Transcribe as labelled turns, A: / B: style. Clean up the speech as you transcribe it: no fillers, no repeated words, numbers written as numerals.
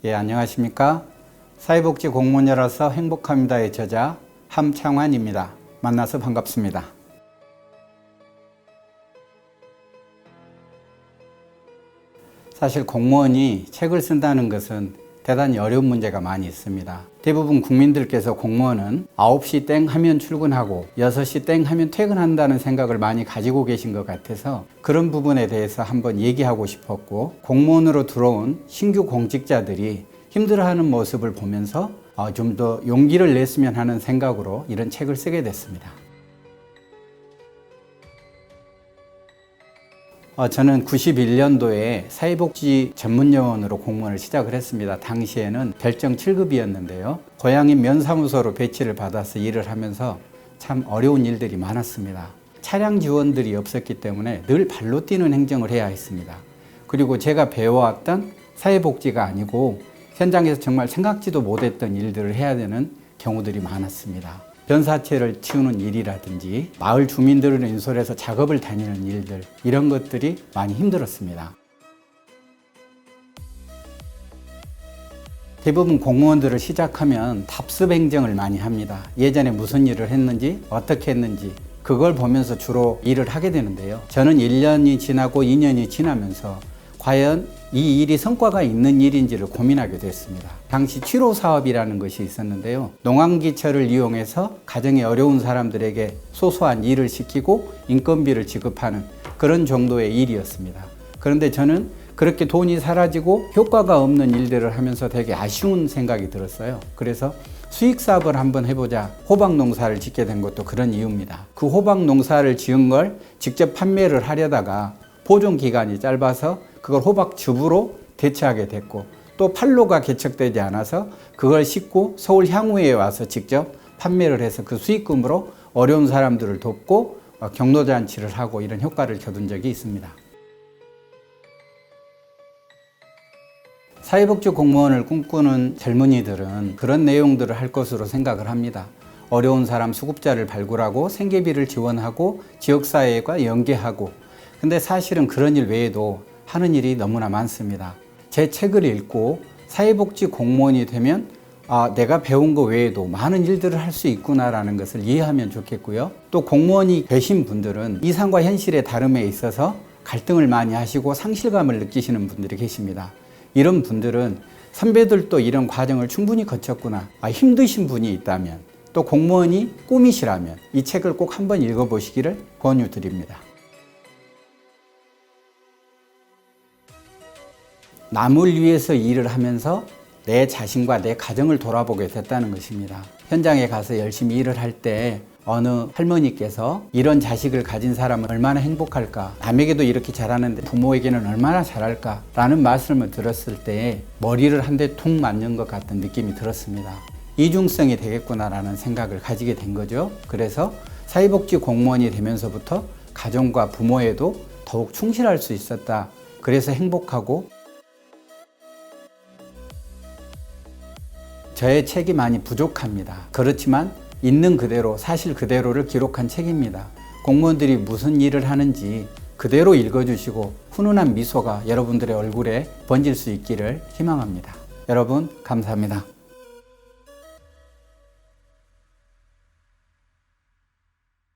A: 예, 안녕하십니까? 사회복지 공무원이라서 행복합니다의 저자 함창환입니다. 만나서 반갑습니다. 사실 공무원이 책을 쓴다는 것은 대단히 어려운 문제가 많이 있습니다. 대부분 국민들께서 공무원은 9시 땡 하면 출근하고 6시 땡 하면 퇴근한다는 생각을 많이 가지고 계신 것 같아서 그런 부분에 대해서 한번 얘기하고 싶었고, 공무원으로 들어온 신규 공직자들이 힘들어하는 모습을 보면서 좀 더 용기를 냈으면 하는 생각으로 이런 책을 쓰게 됐습니다. 저는 91년도에 사회복지 전문요원으로 공무원을 시작을 했습니다. 당시에는 별정 7급이었는데요. 고향인 면사무소로 배치를 받아서 일을 하면서 참 어려운 일들이 많았습니다. 차량 지원들이 없었기 때문에 늘 발로 뛰는 행정을 해야 했습니다. 그리고 제가 배워왔던 사회복지가 아니고 현장에서 정말 생각지도 못했던 일들을 해야 되는 경우들이 많았습니다. 변사체를 치우는 일이라든지 마을 주민들을 인솔해서 작업을 다니는 일들, 이런 것들이 많이 힘들었습니다. 대부분 공무원들을 시작하면 답습 행정을 많이 합니다. 예전에 무슨 일을 했는지, 어떻게 했는지 그걸 보면서 주로 일을 하게 되는데요. 저는 1년이 지나고 2년이 지나면서 과연 이 일이 성과가 있는 일인지를 고민하게 됐습니다. 당시 취로 사업이라는 것이 있었는데요. 농안기철을 이용해서 가정이 어려운 사람들에게 소소한 일을 시키고 인건비를 지급하는 그런 정도의 일이었습니다. 그런데 저는 그렇게 돈이 사라지고 효과가 없는 일들을 하면서 되게 아쉬운 생각이 들었어요. 그래서 수익 사업을 한번 해보자, 호박 농사를 짓게 된 것도 그런 이유입니다. 그 호박 농사를 지은 걸 직접 판매를 하려다가 보존 기간이 짧아서 그걸 호박즙으로 대체하게 됐고, 또 판로가 개척되지 않아서 그걸 싣고 서울 향후에 와서 직접 판매를 해서 그 수익금으로 어려운 사람들을 돕고 경로잔치를 하고 이런 효과를 거둔 적이 있습니다. 사회복지 공무원을 꿈꾸는 젊은이들은 그런 내용들을 할 것으로 생각을 합니다. 어려운 사람 수급자를 발굴하고 생계비를 지원하고 지역사회와 연계하고, 근데 사실은 그런 일 외에도 하는 일이 너무나 많습니다. 제 책을 읽고 사회복지 공무원이 되면 내가 배운 거 외에도 많은 일들을 할 수 있구나라는 것을 이해하면 좋겠고요. 또 공무원이 되신 분들은 이상과 현실의 다름에 있어서 갈등을 많이 하시고 상실감을 느끼시는 분들이 계십니다. 이런 분들은 선배들도 이런 과정을 충분히 거쳤구나, 힘드신 분이 있다면, 또 공무원이 꿈이시라면 이 책을 꼭 한번 읽어보시기를 권유드립니다. 남을 위해서 일을 하면서 내 자신과 내 가정을 돌아보게 됐다는 것입니다. 현장에 가서 열심히 일을 할 때 어느 할머니께서 이런 자식을 가진 사람은 얼마나 행복할까, 남에게도 이렇게 잘하는데 부모에게는 얼마나 잘할까 라는 말씀을 들었을 때 머리를 한 대 툭 맞는 것 같은 느낌이 들었습니다. 이중성이 되겠구나라는 생각을 가지게 된 거죠. 그래서 사회복지 공무원이 되면서부터 가정과 부모에도 더욱 충실할 수 있었다. 그래서 행복하고, 저의 책이 많이 부족합니다. 그렇지만 있는 그대로, 사실 그대로를 기록한 책입니다. 공무원들이 무슨 일을 하는지 그대로 읽어주시고 훈훈한 미소가 여러분들의 얼굴에 번질 수 있기를 희망합니다. 여러분, 감사합니다.